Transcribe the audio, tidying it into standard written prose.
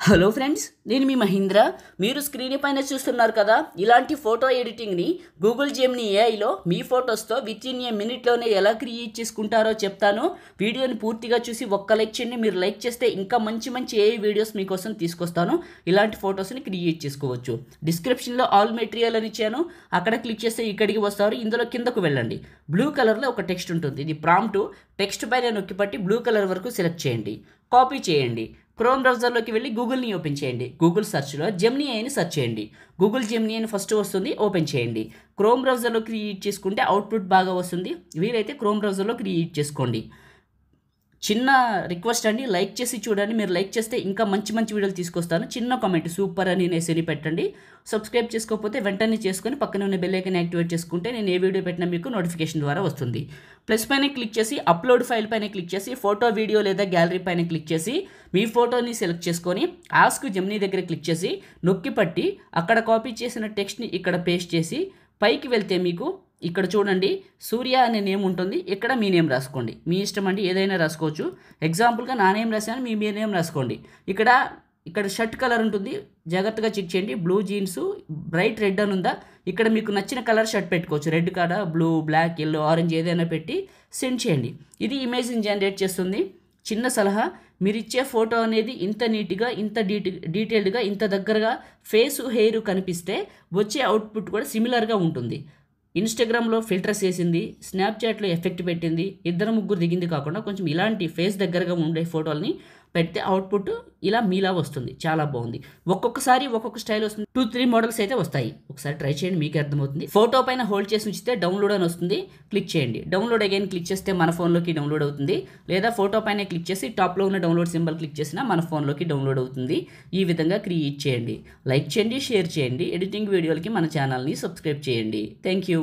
Hello friends, నేను మీ మహీంద్ర. మీరు screen పైన చూస్తున్నారు కదా, ఇలాంటి ఫోటో ఎడిటింగ్ని గూగుల్ జెమినీ ఏఐలో మీ ఫొటోస్తో విత్ ఇన్ ఏ మినిట్లోనే ఎలా క్రియేట్ చేసుకుంటారో చెప్తాను. వీడియోని పూర్తిగా చూసి ఒక్క లైక్ చేయండి. మీరు లైక్ చేస్తే ఇంకా మంచి మంచి ఏఐ వీడియోస్ మీకోసం తీసుకొస్తాను. ఇలాంటి ఫొటోస్ని క్రియేట్ చేసుకోవచ్చు. డిస్క్రిప్షన్లో ఆల్ మెటీరియల్ అని ఇచ్చాను, అక్కడ క్లిక్ చేస్తే ఇక్కడికి వస్తారు. ఇందులో కిందకు వెళ్ళండి. బ్లూ కలర్లో ఒక టెక్స్ట్ ఉంటుంది, ఇది ప్రాంప్ట్. టెక్స్ట్ పైన నొక్కి పట్టి బ్లూ కలర్ వరకు సెలెక్ట్ చేయండి, కాపీ చేయండి. క్రోమ్ బ్రౌజర్లోకి వెళ్ళి గూగుల్ని ఓపెన్ చేయండి. గూగుల్ సెర్చ్లో జెమినీ ఏఐని సెర్చ్ చేయండి. గూగుల్ జెమినీ అని ఫస్ట్ వస్తుంది, ఓపెన్ చేయండి. క్రోమ్ బ్రౌజర్లో క్రియేట్ చేసుకుంటే అవుట్పుట్ బాగా వస్తుంది. వీలైతే క్రోమ్ బ్రౌజర్లో క్రియేట్ చేసుకోండి. చిన్న రిక్వెస్ట్ అండి, లైక్ చేసి చూడండి. మీరు లైక్ చేస్తే ఇంకా మంచి మంచి వీడియోలు తీసుకొస్తాను. చిన్న కామెంట్ సూపర్ అని నేసరి పెట్టండి. సబ్స్క్రైబ్ చేసుకోకపోతే వెంటనే చేసుకొని పక్కన ఉన్న బెల్ ఐకాన్ యాక్టివేట్ చేసుకుంటే నేను ఏ వీడియో పెట్టినా మీకు నోటిఫికేషన్ ద్వారా వస్తుంది. ప్లస్ పైన క్లిక్ చేసి అప్లోడ్ ఫైల్ పైన క్లిక్ చేసి ఫోటో, వీడియో లేదా గ్యాలరీ పైన క్లిక్ చేసి మీ ఫోటోని సెలెక్ట్ చేసుకొని ఆస్క్ జెమినీ దగ్గర క్లిక్ చేసి నొక్కి పట్టి అక్కడ కాపీ చేసిన టెక్స్ట్ని ఇక్కడ పేస్ట్ చేసి పైకి వెళ్తే మీకు ఇక్కడ చూడండి సూర్య అనే నేమ్ ఉంటుంది. ఇక్కడ మీ నేమ్ రాసుకోండి. మీ ఇష్టం అండి, ఏదైనా రాసుకోవచ్చు. ఎగ్జాంపుల్గా నా నేమ్ రాశాను, మీ నేమ్ రాసుకోండి. ఇక్కడ షర్ట్ కలర్ ఉంటుంది, జాగ్రత్తగా చెక్ చేయండి. బ్లూ జీన్స్ బ్రైట్ రెడ్ అని ఉందా, ఇక్కడ మీకు నచ్చిన కలర్ షర్ట్ పెట్టుకోవచ్చు. రెడ్ కాడ బ్లూ, బ్లాక్, ఎల్లో, ఆరెంజ్ ఏదైనా పెట్టి సెండ్ చేయండి. ఇది ఇమేజ్ని జనరేట్ చేస్తుంది. చిన్న సలహా, మీరు ఇచ్చే ఫోటో అనేది ఇంత నీట్గా, ఇంత డీటెయిల్డ్గా, ఇంత దగ్గరగా ఫేసు, హెయిర్ కనిపిస్తే వచ్చే అవుట్పుట్ కూడా సిమిలర్గా ఉంటుంది. ఇన్స్టాగ్రామ్లో ఫిల్టర్స్ వేసింది, స్నాప్చాట్లో ఎఫెక్ట్ పెట్టింది, ఇద్దరు ముగ్గురు దిగింది కాకుండా కొంచెం ఇలాంటి ఫేస్ దగ్గరగా ఉండే ఫోటోల్ని పెడితే అవుట్పుట్ ఇలా మీలా వస్తుంది. చాలా బాగుంది. ఒక్కొక్కసారి ఒక్కొక్క స్టైల్ వస్తుంది. 2-3 మోడల్స్ అయితే వస్తాయి. ఒకసారి ట్రై చేయండి, మీకు అర్థమవుతుంది. ఫోటో పైన హోల్డ్ చేసి ఉంచితే డౌన్లోడ్ అని వస్తుంది, క్లిక్ చేయండి. డౌన్లోడ్ అగైన్ క్లిక్ చేస్తే మన ఫోన్లోకి డౌన్లోడ్ అవుతుంది. లేదా ఫోటో పైన క్లిక్ చేసి టాప్లో ఉన్న డౌన్లోడ్ సింబల్ క్లిక్ చేసినా మన ఫోన్లోకి డౌన్లోడ్ అవుతుంది. ఈ విధంగా క్రియేట్ చేయండి. లైక్ చేయండి, షేర్ చేయండి. ఎడిటింగ్ వీడియోలకి మన ఛానల్ని సబ్స్క్రైబ్ చేయండి. Thank you.